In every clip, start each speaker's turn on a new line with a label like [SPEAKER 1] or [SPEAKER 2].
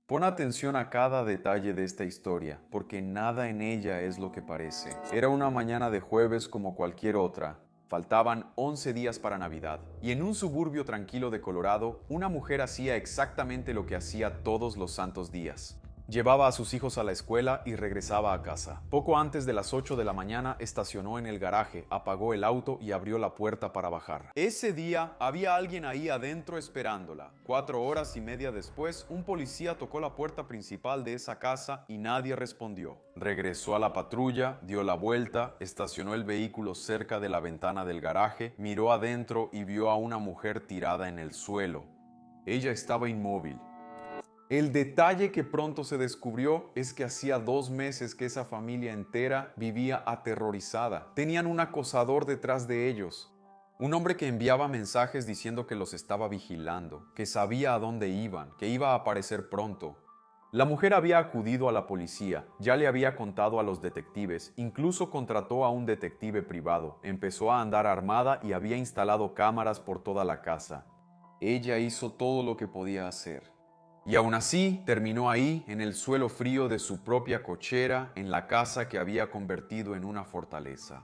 [SPEAKER 1] Pon atención a cada detalle de esta historia, porque nada en ella es lo que parece. Era una mañana de jueves como cualquier otra. Faltaban 11 días para Navidad, y en un suburbio tranquilo de Colorado, una mujer hacía exactamente lo que hacía todos los santos días. Llevaba a sus hijos a la escuela y regresaba a casa. Poco antes de las 8 de la mañana estacionó en el garaje, apagó el auto y abrió la puerta para bajar. Ese día había alguien ahí adentro esperándola. 4 horas y media después, un policía tocó la puerta principal de esa casa y nadie respondió. Regresó a la patrulla, dio la vuelta, estacionó el vehículo cerca de la ventana del garaje, miró adentro y vio a una mujer tirada en el suelo. Ella estaba inmóvil. El detalle que pronto se descubrió es que hacía 2 meses que esa familia entera vivía aterrorizada. Tenían un acosador detrás de ellos. Un hombre que enviaba mensajes diciendo que los estaba vigilando, que sabía a dónde iban, que iba a aparecer pronto. La mujer había acudido a la policía, ya le había contado a los detectives, incluso contrató a un detective privado, empezó a andar armada y había instalado cámaras por toda la casa. Ella hizo todo lo que podía hacer. Y aún así, terminó ahí, en el suelo frío de su propia cochera, en la casa que había convertido en una fortaleza.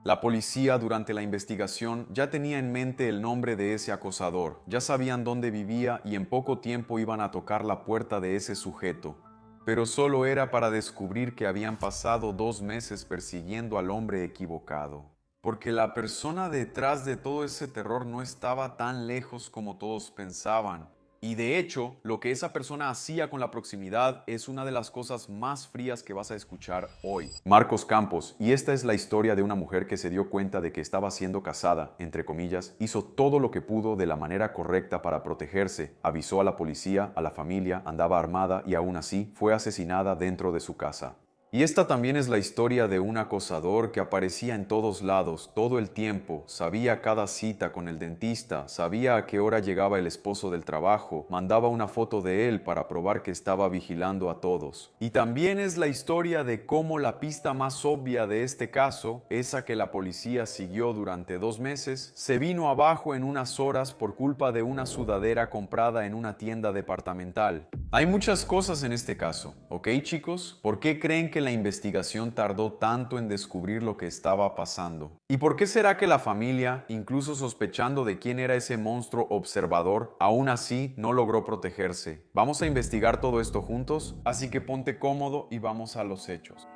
[SPEAKER 1] La policía, durante la investigación, ya tenía en mente el nombre de ese acosador, ya sabían dónde vivía y en poco tiempo iban a tocar la puerta de ese sujeto. Pero solo era para descubrir que habían pasado 2 meses persiguiendo al hombre equivocado. Porque la persona detrás de todo ese terror no estaba tan lejos como todos pensaban. Y de hecho, lo que esa persona hacía con la proximidad es una de las cosas más frías que vas a escuchar hoy. Marcos Campos, y esta es la historia de una mujer que se dio cuenta de que estaba siendo casada, entre comillas, hizo todo lo que pudo de la manera correcta para protegerse, avisó a la policía, a la familia, andaba armada y aún así fue asesinada dentro de su casa. Y esta también es la historia de un acosador que aparecía en todos lados, todo el tiempo, sabía cada cita con el dentista, sabía a qué hora llegaba el esposo del trabajo, mandaba una foto de él para probar que estaba vigilando a todos. Y también es la historia de cómo la pista más obvia de este caso, esa que la policía siguió durante 2 meses, se vino abajo en unas horas por culpa de una sudadera comprada en una tienda departamental. Hay muchas cosas en este caso, ¿ok, chicos? ¿Por qué creen que la investigación tardó tanto en descubrir lo que estaba pasando? ¿Y por qué será que la familia, incluso sospechando de quién era ese monstruo observador, aún así no logró protegerse? Vamos a investigar todo esto juntos, así que ponte cómodo y vamos a los hechos.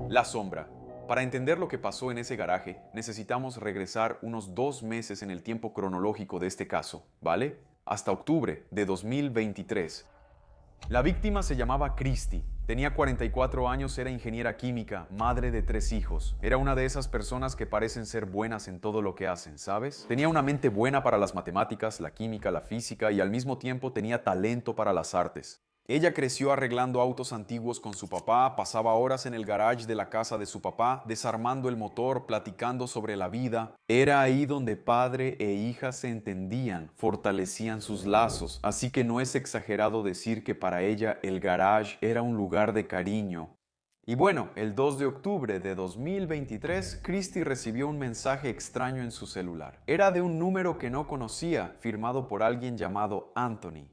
[SPEAKER 1] La sombra. Para entender lo que pasó en ese garaje, necesitamos regresar unos 2 meses en el tiempo cronológico de este caso, ¿vale? Hasta octubre de 2023. La víctima se llamaba Christy. Tenía 44 años, era ingeniera química, madre de 3 hijos. Era una de esas personas que parecen ser buenas en todo lo que hacen, ¿sabes? Tenía una mente buena para las matemáticas, la química, la física y al mismo tiempo tenía talento para las artes. Ella creció arreglando autos antiguos con su papá, pasaba horas en el garage de la casa de su papá, desarmando el motor, platicando sobre la vida. Era ahí donde padre e hija se entendían, fortalecían sus lazos, así que no es exagerado decir que para ella el garage era un lugar de cariño. Y bueno, el 2 de octubre de 2023, Christy recibió un mensaje extraño en su celular. Era de un número que no conocía, firmado por alguien llamado Anthony.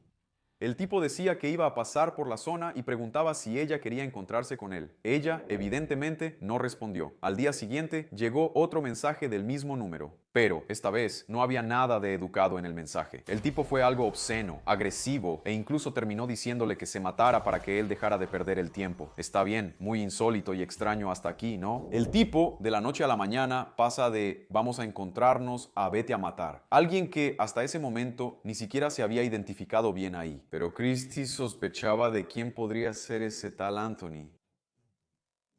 [SPEAKER 1] El tipo decía que iba a pasar por la zona y preguntaba si ella quería encontrarse con él. Ella, evidentemente, no respondió. Al día siguiente, llegó otro mensaje del mismo número. Pero, esta vez, no había nada de educado en el mensaje. El tipo fue algo obsceno, agresivo e incluso terminó diciéndole que se matara para que él dejara de perder el tiempo. Está bien, muy insólito y extraño hasta aquí, ¿no? El tipo, de la noche a la mañana, pasa de vamos a encontrarnos a vete a matar. Alguien que hasta ese momento ni siquiera se había identificado bien ahí. Pero Christie sospechaba de quién podría ser ese tal Anthony.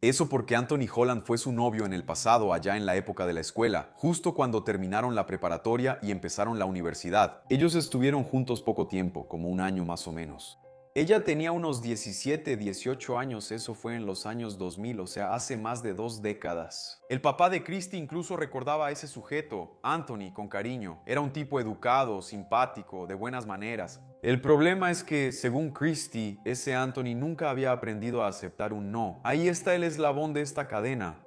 [SPEAKER 1] Eso porque Anthony Holland fue su novio en el pasado, allá en la época de la escuela, justo cuando terminaron la preparatoria y empezaron la universidad. Ellos estuvieron juntos poco tiempo, como un año más o menos. Ella tenía unos 17, 18 años, eso fue en los años 2000, o sea, hace más de 2 décadas. El papá de Christy incluso recordaba a ese sujeto, Anthony, con cariño. Era un tipo educado, simpático, de buenas maneras. El problema es que, según Christy, ese Anthony nunca había aprendido a aceptar un no. Ahí está el eslabón de esta cadena.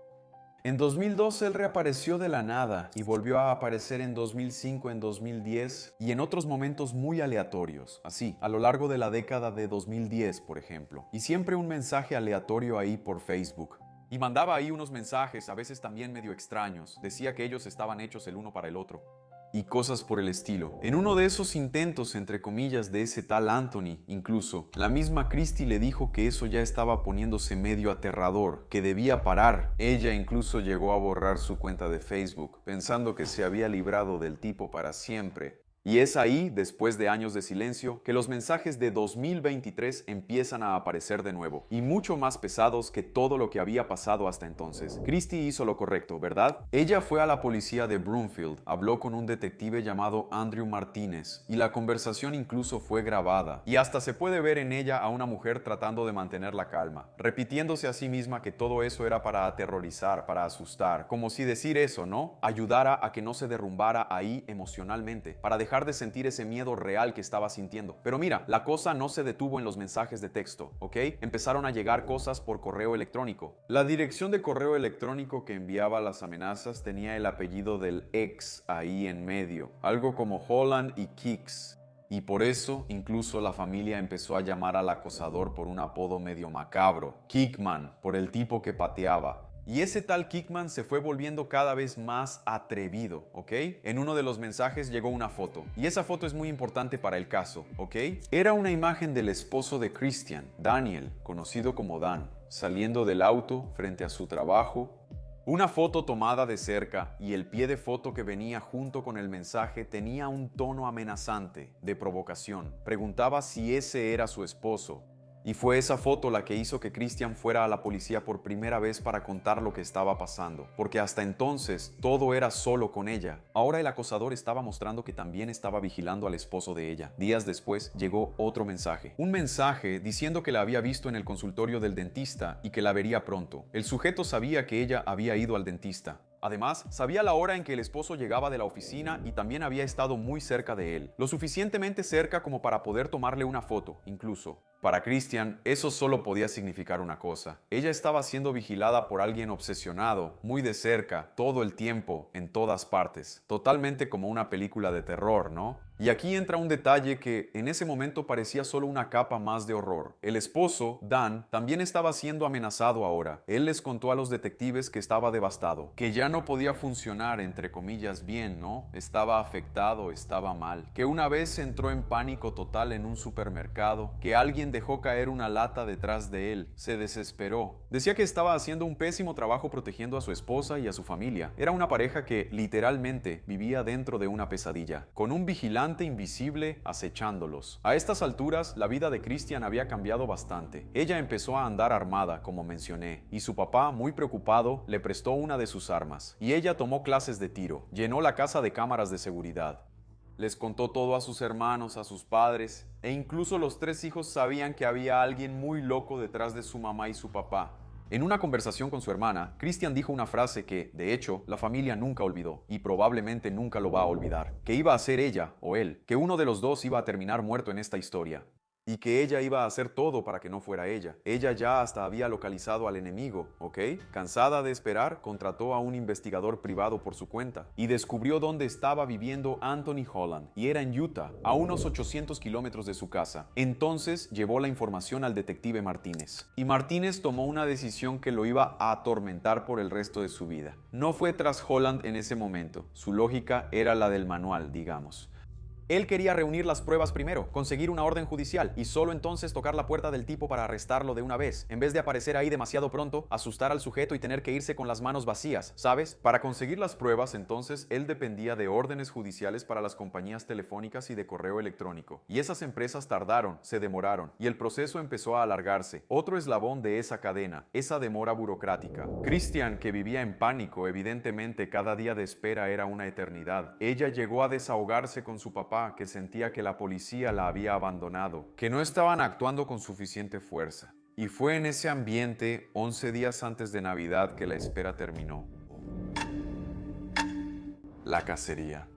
[SPEAKER 1] En 2012 él reapareció de la nada y volvió a aparecer en 2005, en 2010 y en otros momentos muy aleatorios, así, a lo largo de la década de 2010, por ejemplo. Y siempre un mensaje aleatorio ahí por Facebook. Y mandaba ahí unos mensajes, a veces también medio extraños. Decía que ellos estaban hechos el uno para el otro. Y cosas por el estilo. En uno de esos intentos, entre comillas, de ese tal Anthony, incluso, la misma Christie le dijo que eso ya estaba poniéndose medio aterrador, que debía parar. Ella incluso llegó a borrar su cuenta de Facebook, pensando que se había librado del tipo para siempre. Y es ahí, después de años de silencio, que los mensajes de 2023 empiezan a aparecer de nuevo, y mucho más pesados que todo lo que había pasado hasta entonces. Christie hizo lo correcto, ¿verdad? Ella fue a la policía de Broomfield, habló con un detective llamado Andrew Martínez, y la conversación incluso fue grabada. Y hasta se puede ver en ella a una mujer tratando de mantener la calma, repitiéndose a sí misma que todo eso era para aterrorizar, para asustar, como si decir eso, ¿no?, ayudara a que no se derrumbara ahí emocionalmente, para dejar de sentir ese miedo real que estaba sintiendo. Pero mira, la cosa no se detuvo en los mensajes de texto, ¿ok? Empezaron a llegar cosas por correo electrónico. La dirección de correo electrónico que enviaba las amenazas tenía el apellido del ex ahí en medio, algo como Holland y Kicks. Y por eso, incluso la familia empezó a llamar al acosador por un apodo medio macabro, Kickman, por el tipo que pateaba. Y ese tal Kickman se fue volviendo cada vez más atrevido, ¿ok? En uno de los mensajes llegó una foto, y esa foto es muy importante para el caso, ¿ok? Era una imagen del esposo de Christian, Daniel, conocido como Dan, saliendo del auto frente a su trabajo. Una foto tomada de cerca, y el pie de foto que venía junto con el mensaje tenía un tono amenazante, de provocación. Preguntaba si ese era su esposo. Y fue esa foto la que hizo que Christian fuera a la policía por primera vez para contar lo que estaba pasando, porque hasta entonces todo era solo con ella. Ahora el acosador estaba mostrando que también estaba vigilando al esposo de ella. Días después llegó otro mensaje. Un mensaje diciendo que la había visto en el consultorio del dentista y que la vería pronto. El sujeto sabía que ella había ido al dentista. Además, sabía la hora en que el esposo llegaba de la oficina y también había estado muy cerca de él. Lo suficientemente cerca como para poder tomarle una foto, incluso. Para Christian, eso solo podía significar una cosa. Ella estaba siendo vigilada por alguien obsesionado, muy de cerca, todo el tiempo, en todas partes. Totalmente como una película de terror, ¿no? Y aquí entra un detalle que en ese momento parecía solo una capa más de horror. El esposo, Dan, también estaba siendo amenazado ahora. Él les contó a los detectives que estaba devastado, que ya no podía funcionar, entre comillas, bien, ¿no? Estaba afectado, estaba mal. Que una vez entró en pánico total en un supermercado, que alguien dejó caer una lata detrás de él, se desesperó. Decía que estaba haciendo un pésimo trabajo protegiendo a su esposa y a su familia. Era una pareja que literalmente vivía dentro de una pesadilla, con un vigilante invisible acechándolos. A estas alturas, la vida de Christian había cambiado bastante. Ella empezó a andar armada, como mencioné, y su papá, muy preocupado, le prestó una de sus armas. Y ella tomó clases de tiro, llenó la casa de cámaras de seguridad. Les contó todo a sus hermanos, a sus padres, e incluso los tres hijos sabían que había alguien muy loco detrás de su mamá y su papá. En una conversación con su hermana, Christian dijo una frase que, de hecho, la familia nunca olvidó, y probablemente nunca lo va a olvidar, que iba a ser ella o él, que uno de los dos iba a terminar muerto en esta historia. Y que ella iba a hacer todo para que no fuera ella. Ella ya hasta había localizado al enemigo, ¿ok? Cansada de esperar, contrató a un investigador privado por su cuenta y descubrió dónde estaba viviendo Anthony Holland, y era en Utah, a unos 800 kilómetros de su casa. Entonces llevó la información al detective Martínez. Y Martínez tomó una decisión que lo iba a atormentar por el resto de su vida. No fue tras Holland en ese momento. Su lógica era la del manual, digamos. Él quería reunir las pruebas primero, conseguir una orden judicial y solo entonces tocar la puerta del tipo para arrestarlo de una vez, en vez de aparecer ahí demasiado pronto, asustar al sujeto y tener que irse con las manos vacías, ¿sabes? Para conseguir las pruebas, entonces, él dependía de órdenes judiciales para las compañías telefónicas y de correo electrónico. Y esas empresas tardaron, se demoraron, y el proceso empezó a alargarse. Otro eslabón de esa cadena, esa demora burocrática. Christian, que vivía en pánico, evidentemente cada día de espera era una eternidad. Ella llegó a desahogarse con su papá, que sentía que la policía la había abandonado, que no estaban actuando con suficiente fuerza. Y fue en ese ambiente, 11 días antes de Navidad, que la espera terminó. La cacería.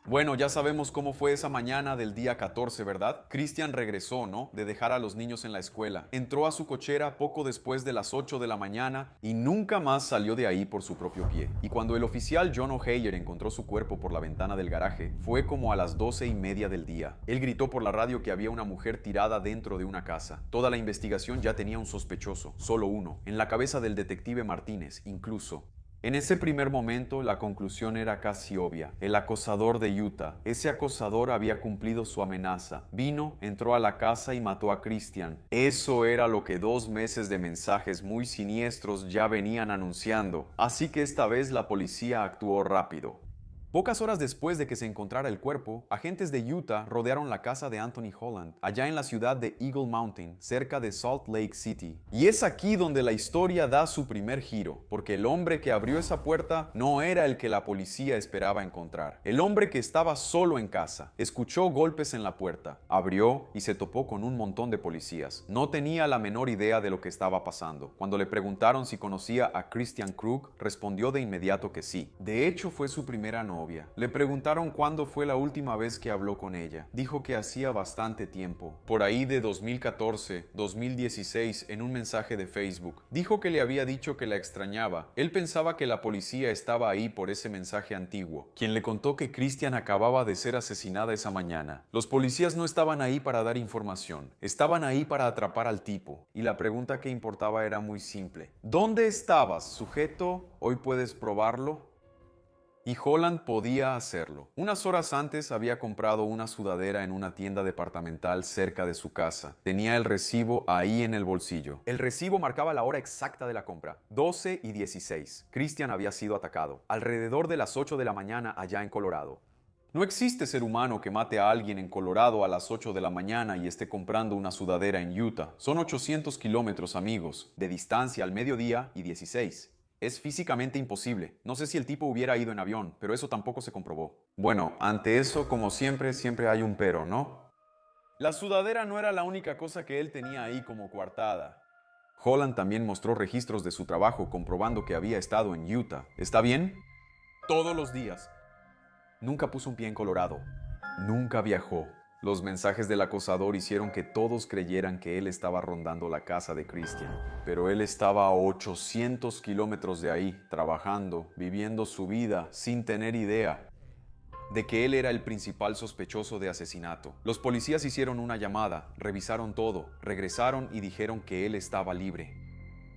[SPEAKER 1] Bueno, ya sabemos cómo fue esa mañana del día 14, ¿verdad? Christian regresó, ¿no? De dejar a los niños en la escuela. Entró a su cochera poco después de las 8 de la mañana y nunca más salió de ahí por su propio pie. Y cuando el oficial John O'Hayer encontró su cuerpo por la ventana del garaje, fue como a las 12:30 del día. Él gritó por la radio que había una mujer tirada dentro de una casa. Toda la investigación ya tenía un sospechoso, solo uno, en la cabeza del detective Martínez, incluso. En ese primer momento, la conclusión era casi obvia. El acosador de Utah. Ese acosador había cumplido su amenaza. Vino, entró a la casa y mató a Christian. Eso era lo que 2 meses de mensajes muy siniestros ya venían anunciando. Así que esta vez la policía actuó rápido. Pocas horas después de que se encontrara el cuerpo, agentes de Utah rodearon la casa de Anthony Holland, allá en la ciudad de Eagle Mountain, cerca de Salt Lake City. Y es aquí donde la historia da su primer giro, porque el hombre que abrió esa puerta no era el que la policía esperaba encontrar. El hombre que estaba solo en casa, escuchó golpes en la puerta, abrió y se topó con un montón de policías. No tenía la menor idea de lo que estaba pasando. Cuando le preguntaron si conocía a Christian Krug, respondió de inmediato que sí. De hecho, fue su primera novia. Le preguntaron cuándo fue la última vez que habló con ella. Dijo que hacía bastante tiempo, por ahí de 2014, 2016, en un mensaje de Facebook. Dijo que le había dicho que la extrañaba. Él pensaba que la policía estaba ahí por ese mensaje antiguo. Quien le contó que Christian acababa de ser asesinada esa mañana. Los policías no estaban ahí para dar información. Estaban ahí para atrapar al tipo. Y la pregunta que importaba era muy simple. ¿Dónde estabas, sujeto? ¿Hoy puedes probarlo? Y Holland podía hacerlo. Unas horas antes había comprado una sudadera en una tienda departamental cerca de su casa. Tenía el recibo ahí en el bolsillo. El recibo marcaba la hora exacta de la compra, 12:16. Christian había sido atacado, alrededor de las 8 de la mañana allá en Colorado. No existe ser humano que mate a alguien en Colorado a las 8 de la mañana y esté comprando una sudadera en Utah. Son 800 kilómetros, amigos, de distancia al mediodía y 16. Es físicamente imposible. No sé si el tipo hubiera ido en avión, pero eso tampoco se comprobó. Bueno, ante eso, como siempre, siempre hay un pero, ¿no? La sudadera no era la única cosa que él tenía ahí como coartada. Holland también mostró registros de su trabajo comprobando que había estado en Utah. ¿Está bien? Todos los días. Nunca puso un pie en Colorado. Nunca viajó. Los mensajes del acosador hicieron que todos creyeran que él estaba rondando la casa de Christian. Pero él estaba a 800 kilómetros de ahí, trabajando, viviendo su vida, sin tener idea de que él era el principal sospechoso de asesinato. Los policías hicieron una llamada, revisaron todo, regresaron y dijeron que él estaba libre.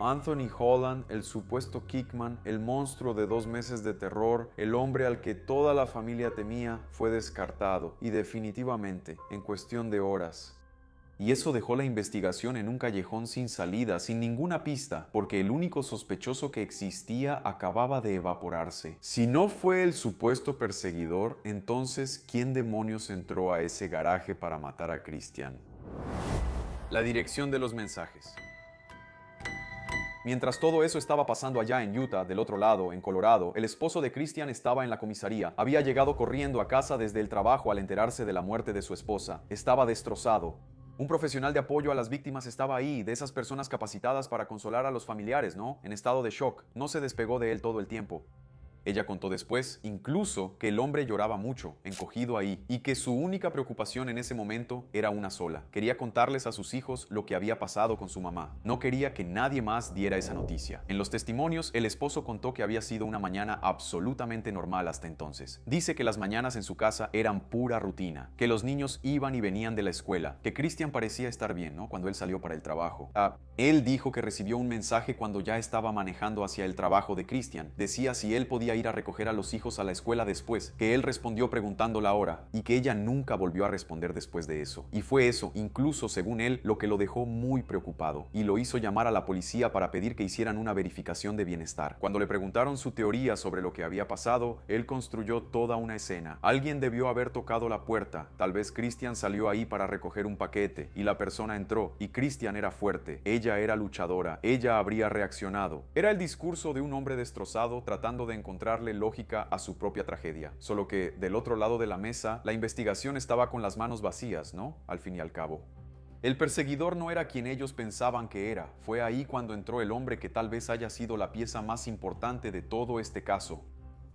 [SPEAKER 1] Anthony Holland, el supuesto Kickman, el monstruo de 2 meses de terror, el hombre al que toda la familia temía, fue descartado y definitivamente, en cuestión de horas. Y eso dejó la investigación en un callejón sin salida, sin ninguna pista, porque el único sospechoso que existía acababa de evaporarse. Si no fue el supuesto perseguidor, entonces, ¿quién demonios entró a ese garaje para matar a Christian? La dirección de los mensajes. Mientras todo eso estaba pasando allá en Utah, del otro lado, en Colorado, el esposo de Christian estaba en la comisaría. Había llegado corriendo a casa desde el trabajo al enterarse de la muerte de su esposa. Estaba destrozado. Un profesional de apoyo a las víctimas estaba ahí, de esas personas capacitadas para consolar a los familiares, ¿no? En estado de shock. No se despegó de él todo el tiempo. Ella contó después, incluso, que el hombre lloraba mucho, encogido ahí, y que su única preocupación en ese momento era una sola. Quería contarles a sus hijos lo que había pasado con su mamá. No quería que nadie más diera esa noticia. En los testimonios, el esposo contó que había sido una mañana absolutamente normal hasta entonces. Dice que las mañanas en su casa eran pura rutina, que los niños iban y venían de la escuela, que Christian parecía estar bien, ¿no? Cuando él salió para el trabajo. Él dijo que recibió un mensaje cuando ya estaba manejando hacia el trabajo de Christian. Decía si él podía ir a recoger a los hijos a la escuela después, que él respondió preguntando la hora y que ella nunca volvió a responder después de eso. Y fue eso, incluso según él, lo que lo dejó muy preocupado y lo hizo llamar a la policía para pedir que hicieran una verificación de bienestar. Cuando le preguntaron su teoría sobre lo que había pasado, él construyó toda una escena. Alguien debió haber tocado la puerta, tal vez Christian salió ahí para recoger un paquete y la persona entró y Christian era fuerte, ella era luchadora, ella habría reaccionado. Era el discurso de un hombre destrozado tratando de encontrarle lógica a su propia tragedia. Solo que del otro lado de la mesa, la investigación estaba con las manos vacías, ¿no? Al fin y al cabo. El perseguidor no era quien ellos pensaban que era. Fue ahí cuando entró el hombre que tal vez haya sido la pieza más importante de todo este caso.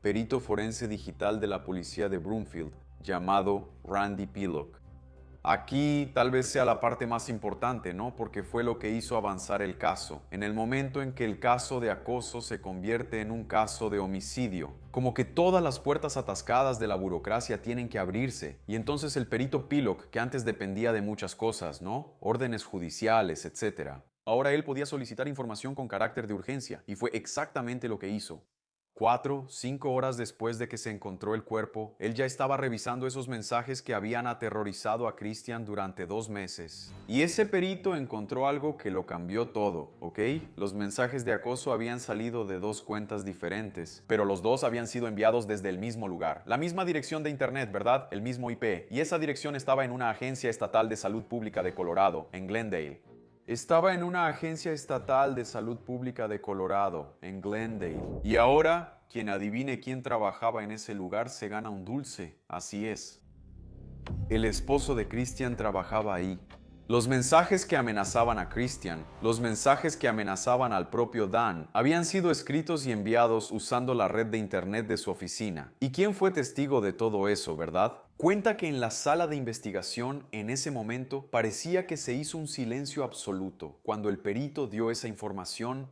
[SPEAKER 1] Perito forense digital de la policía de Broomfield, llamado Randy Pillock. Aquí tal vez sea la parte más importante, ¿no? Porque fue lo que hizo avanzar el caso. En el momento en que el caso de acoso se convierte en un caso de homicidio, como que todas las puertas atascadas de la burocracia tienen que abrirse. Y entonces el perito Pillock, que antes dependía de muchas cosas, ¿no? Órdenes judiciales, etc. Ahora él podía solicitar información con carácter de urgencia, y fue exactamente lo que hizo. 4, 5 horas después de que se encontró el cuerpo, él ya estaba revisando esos mensajes que habían aterrorizado a Christian durante 2 meses. Y ese perito encontró algo que lo cambió todo, ¿ok? Los mensajes de acoso habían salido de 2 cuentas diferentes, pero los dos habían sido enviados desde el mismo lugar. La misma dirección de internet, ¿verdad? El mismo IP. Y esa dirección estaba en una agencia estatal de salud pública de Colorado, en Glendale. Estaba en una agencia estatal de salud pública de Colorado, en Glendale. Y ahora, quien adivine quién trabajaba en ese lugar se gana un dulce. Así es. El esposo de Christian trabajaba ahí. Los mensajes que amenazaban a Christian, los mensajes que amenazaban al propio Dan, habían sido escritos y enviados usando la red de internet de su oficina. ¿Y quién fue testigo de todo eso, verdad? Cuenta que en la sala de investigación, en ese momento, parecía que se hizo un silencio absoluto cuando el perito dio esa información,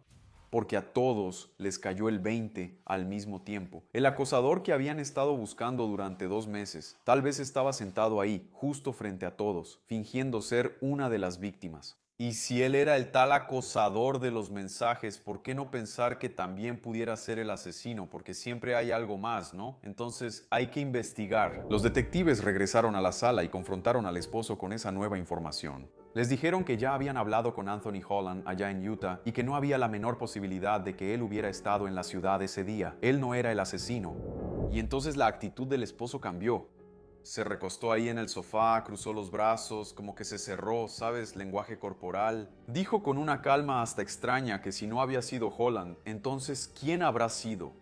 [SPEAKER 1] porque a todos les cayó el 20 al mismo tiempo. El acosador que habían estado buscando durante 2 meses, tal vez estaba sentado ahí, justo frente a todos, fingiendo ser una de las víctimas. Y si él era el tal acosador de los mensajes, ¿por qué no pensar que también pudiera ser el asesino? Porque siempre hay algo más, ¿no? Entonces hay que investigar. Los detectives regresaron a la sala y confrontaron al esposo con esa nueva información. Les dijeron que ya habían hablado con Anthony Holland allá en Utah y que no había la menor posibilidad de que él hubiera estado en la ciudad ese día. Él no era el asesino. Y entonces la actitud del esposo cambió. Se recostó ahí en el sofá, cruzó los brazos, como que se cerró, ¿sabes? Lenguaje corporal. Dijo con una calma hasta extraña que si no había sido Holland, entonces ¿quién habrá sido?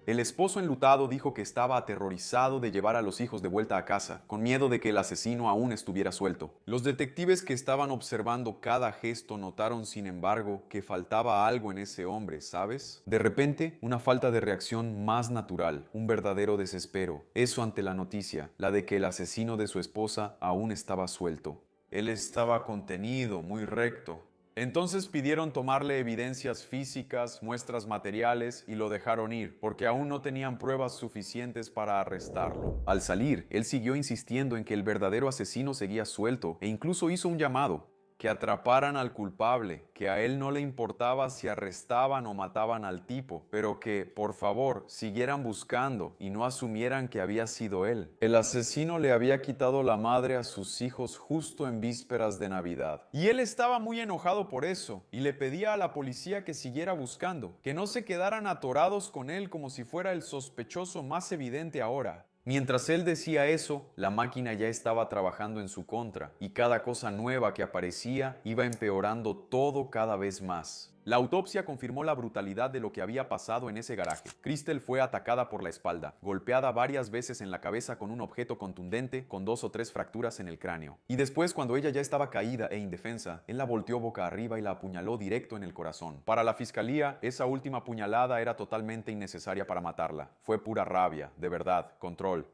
[SPEAKER 1] El esposo enlutado dijo que estaba aterrorizado de llevar a los hijos de vuelta a casa, con miedo de que el asesino aún estuviera suelto. Los detectives que estaban observando cada gesto notaron, sin embargo, que faltaba algo en ese hombre, ¿sabes? De repente, una falta de reacción más natural, un verdadero desespero. Eso ante la noticia, la de que el asesino de su esposa aún estaba suelto. Él estaba contenido, muy recto. Entonces pidieron tomarle evidencias físicas, muestras materiales y lo dejaron ir, porque aún no tenían pruebas suficientes para arrestarlo. Al salir, él siguió insistiendo en que el verdadero asesino seguía suelto e incluso hizo un llamado: que atraparan al culpable, que a él no le importaba si arrestaban o mataban al tipo, pero que, por favor, siguieran buscando y no asumieran que había sido él. El asesino le había quitado la madre a sus hijos justo en vísperas de Navidad. Y él estaba muy enojado por eso, y le pedía a la policía que siguiera buscando, que no se quedaran atorados con él como si fuera el sospechoso más evidente ahora. Mientras él decía eso, la máquina ya estaba trabajando en su contra, y cada cosa nueva que aparecía iba empeorando todo cada vez más. La autopsia confirmó la brutalidad de lo que había pasado en ese garaje. Crystal fue atacada por la espalda, golpeada varias veces en la cabeza con un objeto contundente, con 2 o 3 fracturas en el cráneo. Y después, cuando ella ya estaba caída e indefensa, él la volteó boca arriba y la apuñaló directo en el corazón. Para la fiscalía, esa última puñalada era totalmente innecesaria para matarla. Fue pura rabia, de verdad, control.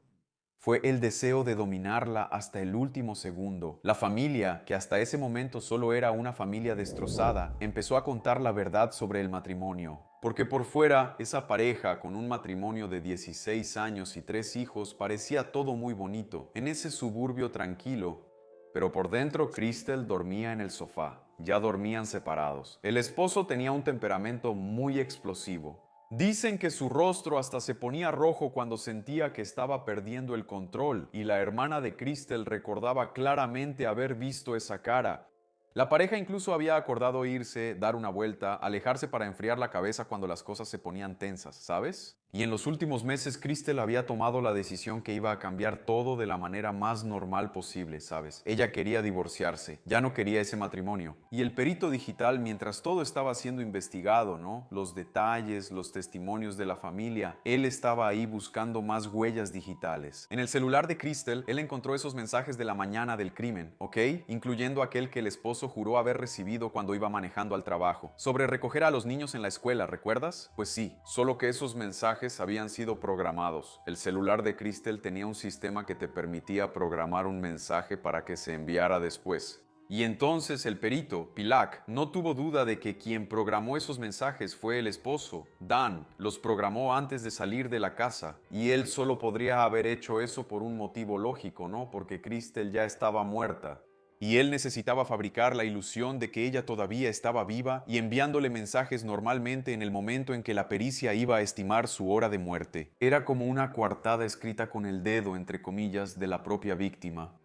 [SPEAKER 1] Fue el deseo de dominarla hasta el último segundo. La familia, que hasta ese momento solo era una familia destrozada, empezó a contar la verdad sobre el matrimonio. Porque por fuera, esa pareja con un matrimonio de 16 años y 3 hijos parecía todo muy bonito, en ese suburbio tranquilo. Pero por dentro, Crystal dormía en el sofá. Ya dormían separados. El esposo tenía un temperamento muy explosivo. Dicen que su rostro hasta se ponía rojo cuando sentía que estaba perdiendo el control, y la hermana de Crystal recordaba claramente haber visto esa cara. La pareja incluso había acordado irse, dar una vuelta, alejarse para enfriar la cabeza cuando las cosas se ponían tensas, ¿sabes? Y en los últimos meses Crystal había tomado la decisión que iba a cambiar todo de la manera más normal posible, ¿sabes? Ella quería divorciarse, ya no quería ese matrimonio. Y el perito digital, mientras todo estaba siendo investigado, ¿no? Los detalles, los testimonios de la familia, él estaba ahí buscando más huellas digitales. En el celular de Crystal, él encontró esos mensajes de la mañana del crimen, ¿ok? Incluyendo aquel que el esposo juró haber recibido cuando iba manejando al trabajo. Sobre recoger a los niños en la escuela, ¿recuerdas? Pues sí, solo que esos mensajes mensajes habían sido programados. El celular de Crystal tenía un sistema que te permitía programar un mensaje para que se enviara después. Y entonces el perito, Pilak, no tuvo duda de que quien programó esos mensajes fue el esposo, Dan. Los programó antes de salir de la casa. Y él solo podría haber hecho eso por un motivo lógico, ¿no? Porque Crystal ya estaba muerta. Y él necesitaba fabricar la ilusión de que ella todavía estaba viva y enviándole mensajes normalmente en el momento en que la pericia iba a estimar su hora de muerte. Era como una coartada escrita con el dedo, entre comillas, de la propia víctima.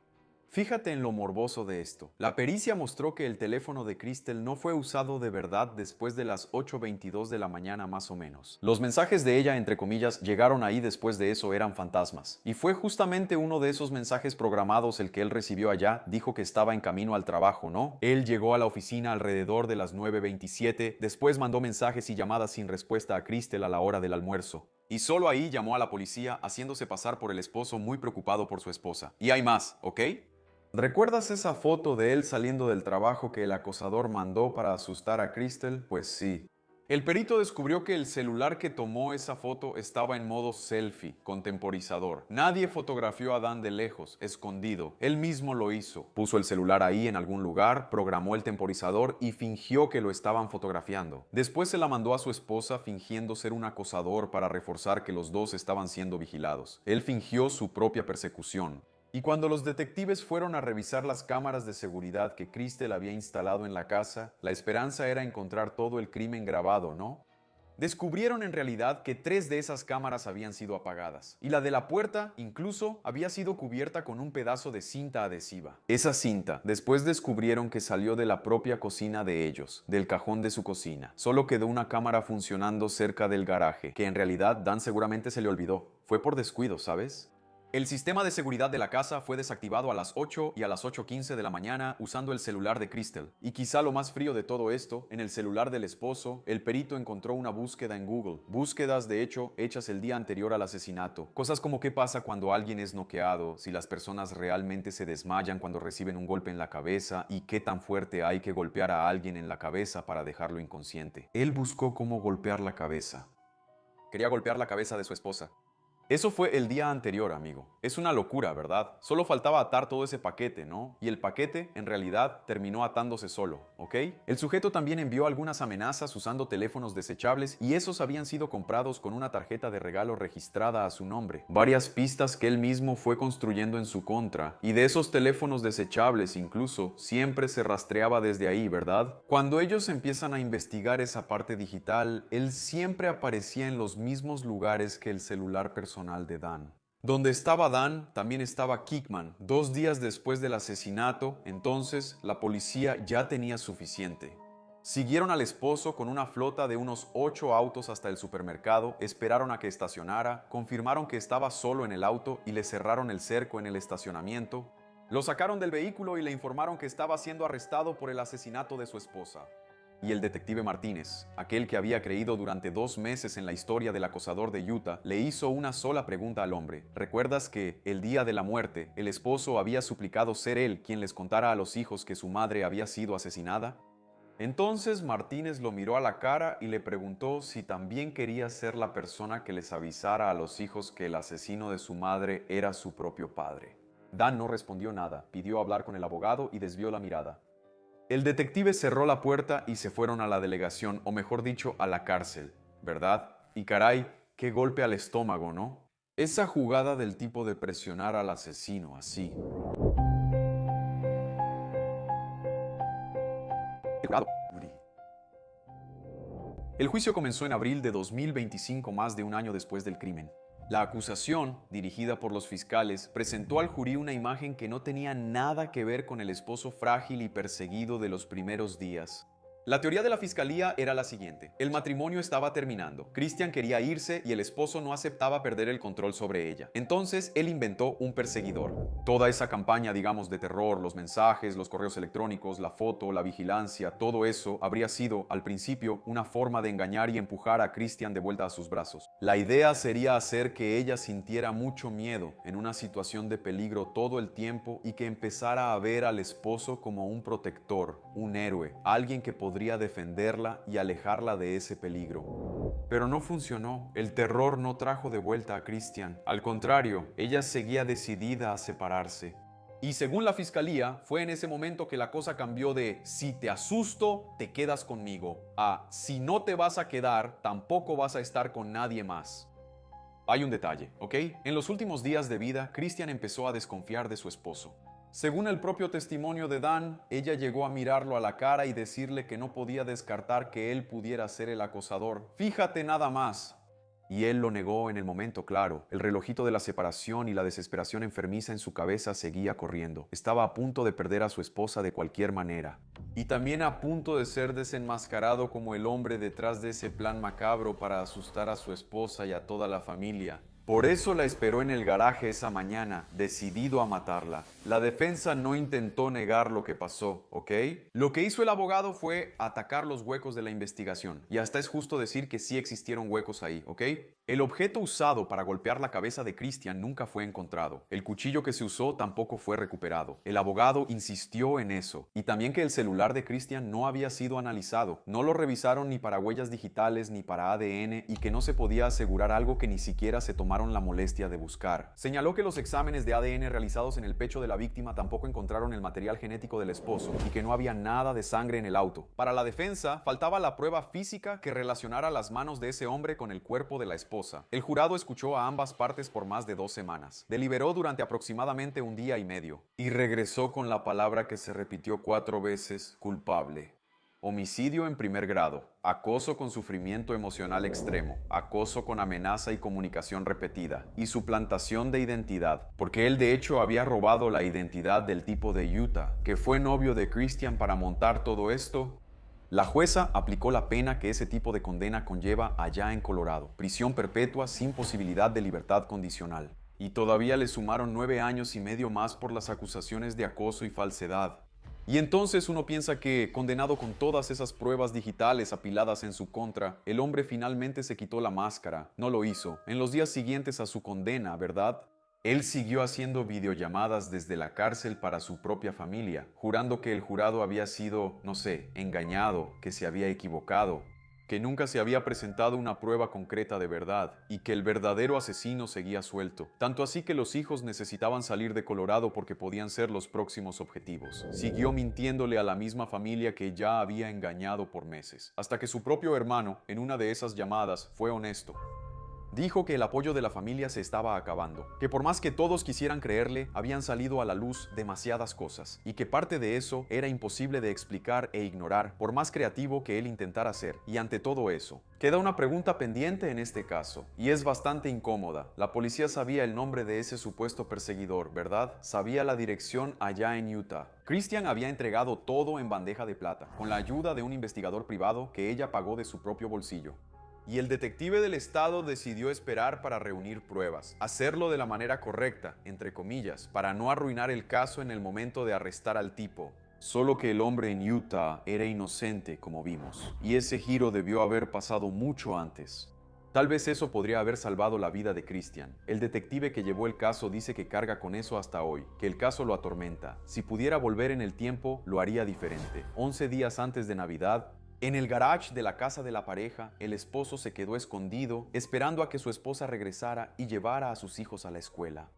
[SPEAKER 1] Fíjate en lo morboso de esto. La pericia mostró que el teléfono de Crystal no fue usado de verdad después de las 8:22 de la mañana más o menos. Los mensajes de ella, entre comillas, llegaron ahí después de eso eran fantasmas. Y fue justamente uno de esos mensajes programados el que él recibió allá. Dijo que estaba en camino al trabajo, ¿no? Él llegó a la oficina alrededor de las 9:27, después mandó mensajes y llamadas sin respuesta a Crystal a la hora del almuerzo. Y solo ahí llamó a la policía haciéndose pasar por el esposo muy preocupado por su esposa. Y hay más, ¿ok? ¿Recuerdas esa foto de él saliendo del trabajo que el acosador mandó para asustar a Crystal? Pues sí. El perito descubrió que el celular que tomó esa foto estaba en modo selfie, con temporizador. Nadie fotografió a Dan de lejos, escondido. Él mismo lo hizo. Puso el celular ahí en algún lugar, programó el temporizador y fingió que lo estaban fotografiando. Después se la mandó a su esposa fingiendo ser un acosador para reforzar que los dos estaban siendo vigilados. Él fingió su propia persecución. Y cuando los detectives fueron a revisar las cámaras de seguridad que Crystal había instalado en la casa, la esperanza era encontrar todo el crimen grabado, ¿no? Descubrieron en realidad que 3 de esas cámaras habían sido apagadas, y la de la puerta incluso había sido cubierta con un pedazo de cinta adhesiva. Esa cinta, después descubrieron que salió de la propia cocina de ellos, del cajón de su cocina. Solo quedó una cámara funcionando cerca del garaje, que en realidad Dan seguramente se le olvidó. Fue por descuido, ¿sabes? El sistema de seguridad de la casa fue desactivado a las 8 y a las 8:15 de la mañana usando el celular de Crystal. Y quizá lo más frío de todo esto, en el celular del esposo, el perito encontró una búsqueda en Google. Búsquedas, de hecho, hechas el día anterior al asesinato. Cosas como qué pasa cuando alguien es noqueado, si las personas realmente se desmayan cuando reciben un golpe en la cabeza y qué tan fuerte hay que golpear a alguien en la cabeza para dejarlo inconsciente. Él buscó cómo golpear la cabeza. Quería golpear la cabeza de su esposa. Eso fue el día anterior, amigo. Es una locura, ¿verdad? Solo faltaba atar todo ese paquete, ¿no? Y el paquete, en realidad, terminó atándose solo, ¿ok? El sujeto también envió algunas amenazas usando teléfonos desechables y esos habían sido comprados con una tarjeta de regalo registrada a su nombre. Varias pistas que él mismo fue construyendo en su contra. Y de esos teléfonos desechables, incluso, siempre se rastreaba desde ahí, ¿verdad? Cuando ellos empiezan a investigar esa parte digital, él siempre aparecía en los mismos lugares que el celular personal de Dan. Donde estaba Dan, también estaba Kickman. 2 días después del asesinato, entonces, la policía ya tenía suficiente. Siguieron al esposo con una flota de unos 8 autos hasta el supermercado, esperaron a que estacionara, confirmaron que estaba solo en el auto y le cerraron el cerco en el estacionamiento. Lo sacaron del vehículo y le informaron que estaba siendo arrestado por el asesinato de su esposa. Y el detective Martínez, aquel que había creído durante 2 meses en la historia del acosador de Utah, le hizo una sola pregunta al hombre. ¿Recuerdas que, el día de la muerte, el esposo había suplicado ser él quien les contara a los hijos que su madre había sido asesinada? Entonces Martínez lo miró a la cara y le preguntó si también quería ser la persona que les avisara a los hijos que el asesino de su madre era su propio padre. Dan no respondió nada, pidió hablar con el abogado y desvió la mirada. El detective cerró la puerta y se fueron a la delegación, o mejor dicho, a la cárcel, ¿verdad? Y caray, qué golpe al estómago, ¿no? Esa jugada del tipo de presionar al asesino así. El juicio comenzó en abril de 2025, más de un año después del crimen. La acusación, dirigida por los fiscales, presentó al jury una imagen que no tenía nada que ver con el esposo frágil y perseguido de los primeros días. La teoría de la fiscalía era la siguiente. El matrimonio estaba terminando. Christian quería irse y el esposo no aceptaba perder el control sobre ella. Entonces, él inventó un perseguidor. Toda esa campaña, digamos, de terror, los mensajes, los correos electrónicos, la foto, la vigilancia, todo eso habría sido, al principio, una forma de engañar y empujar a Christian de vuelta a sus brazos. La idea sería hacer que ella sintiera mucho miedo en una situación de peligro todo el tiempo y que empezara a ver al esposo como un protector, un héroe, alguien que podría defenderla y alejarla de ese peligro. Pero no funcionó. El terror no trajo de vuelta a Christian. Al contrario, ella seguía decidida a separarse. Y según la fiscalía, fue en ese momento que la cosa cambió de si te asusto, te quedas conmigo, a si no te vas a quedar, tampoco vas a estar con nadie más. Hay un detalle, ¿ok? En los últimos días de vida, Christian empezó a desconfiar de su esposo. Según el propio testimonio de Dan, ella llegó a mirarlo a la cara y decirle que no podía descartar que él pudiera ser el acosador. Fíjate nada más. Y él lo negó en el momento claro. El relojito de la separación y la desesperación enfermiza en su cabeza seguía corriendo. Estaba a punto de perder a su esposa de cualquier manera. Y también a punto de ser desenmascarado como el hombre detrás de ese plan macabro para asustar a su esposa y a toda la familia. Por eso la esperó en el garaje esa mañana, decidido a matarla. La defensa no intentó negar lo que pasó, ¿ok? Lo que hizo el abogado fue atacar los huecos de la investigación. Y hasta es justo decir que sí existieron huecos ahí, ¿ok? El objeto usado para golpear la cabeza de Christian nunca fue encontrado. El cuchillo que se usó tampoco fue recuperado. El abogado insistió en eso. Y también que el celular de Christian no había sido analizado. No lo revisaron ni para huellas digitales ni para ADN y que no se podía asegurar algo que ni siquiera se tomaron la molestia de buscar. Señaló que los exámenes de ADN realizados en el pecho de la víctima tampoco encontraron el material genético del esposo y que no había nada de sangre en el auto. Para la defensa, faltaba la prueba física que relacionara las manos de ese hombre con el cuerpo de la esposa. El jurado escuchó a ambas partes por más de 2 semanas. Deliberó durante aproximadamente 1 día y medio. Y regresó con la palabra que se repitió 4 veces: culpable. Homicidio en primer grado, acoso con sufrimiento emocional extremo, acoso con amenaza y comunicación repetida, y suplantación de identidad, porque él de hecho había robado la identidad del tipo de Utah, que fue novio de Christian para montar todo esto. La jueza aplicó la pena que ese tipo de condena conlleva allá en Colorado, prisión perpetua sin posibilidad de libertad condicional. Y todavía le sumaron 9 años y medio más por las acusaciones de acoso y falsedad. Y entonces uno piensa que, condenado con todas esas pruebas digitales apiladas en su contra, el hombre finalmente se quitó la máscara. No lo hizo. En los días siguientes a su condena, ¿verdad? Él siguió haciendo videollamadas desde la cárcel para su propia familia, jurando que el jurado había sido, no sé, engañado, que se había equivocado, que nunca se había presentado una prueba concreta de verdad y que el verdadero asesino seguía suelto. Tanto así que los hijos necesitaban salir de Colorado porque podían ser los próximos objetivos. Siguió mintiéndole a la misma familia que ya había engañado por meses, hasta que su propio hermano, en una de esas llamadas, fue honesto. Dijo que el apoyo de la familia se estaba acabando, que por más que todos quisieran creerle, habían salido a la luz demasiadas cosas, y que parte de eso era imposible de explicar e ignorar, por más creativo que él intentara ser. Y ante todo eso, queda una pregunta pendiente en este caso, y es bastante incómoda. La policía sabía el nombre de ese supuesto perseguidor, ¿verdad? Sabía la dirección allá en Utah. Christian había entregado todo en bandeja de plata, con la ayuda de un investigador privado que ella pagó de su propio bolsillo. Y el detective del estado decidió esperar para reunir pruebas, hacerlo de la manera correcta, entre comillas, para no arruinar el caso en el momento de arrestar al tipo. Solo que el hombre en Utah era inocente, como vimos, y ese giro debió haber pasado mucho antes. Tal vez eso podría haber salvado la vida de Christian. El detective que llevó el caso dice que carga con eso hasta hoy, que el caso lo atormenta. Si pudiera volver en el tiempo, lo haría diferente. 11 días antes de Navidad, en el garage de la casa de la pareja, el esposo se quedó escondido, esperando a que su esposa regresara y llevara a sus hijos a la escuela.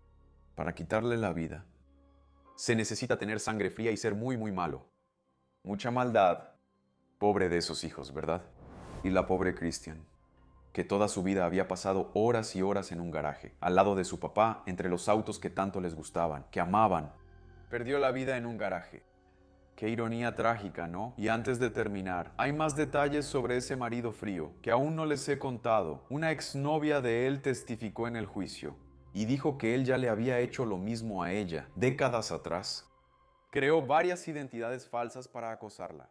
[SPEAKER 1] Para quitarle la vida, se necesita tener sangre fría y ser muy malo. Mucha maldad. Pobre de esos hijos, ¿verdad? Y la pobre Christian, que toda su vida había pasado horas y horas en un garaje, al lado de su papá, entre los autos que tanto les gustaban, que amaban. Perdió la vida en un garaje. Qué ironía trágica, ¿no? Y antes de terminar, hay más detalles sobre ese marido frío, que aún no les he contado. Una exnovia de él testificó en el juicio, y dijo que él ya le había hecho lo mismo a ella, décadas atrás. Creó varias identidades falsas para acosarla.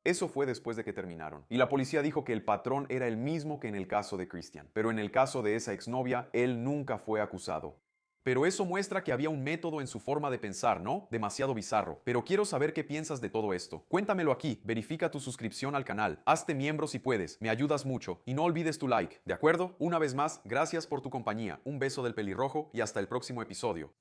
[SPEAKER 1] Eso fue después de que terminaron, y la policía dijo que el patrón era el mismo que en el caso de Christian, pero en el caso de esa exnovia, él nunca fue acusado. Pero eso muestra que había un método en su forma de pensar, ¿no? Demasiado bizarro. Pero quiero saber qué piensas de todo esto. Cuéntamelo aquí, verifica tu suscripción al canal, hazte miembro si puedes, me ayudas mucho, y no olvides tu like, ¿de acuerdo? Una vez más, gracias por tu compañía, un beso del pelirrojo y hasta el próximo episodio.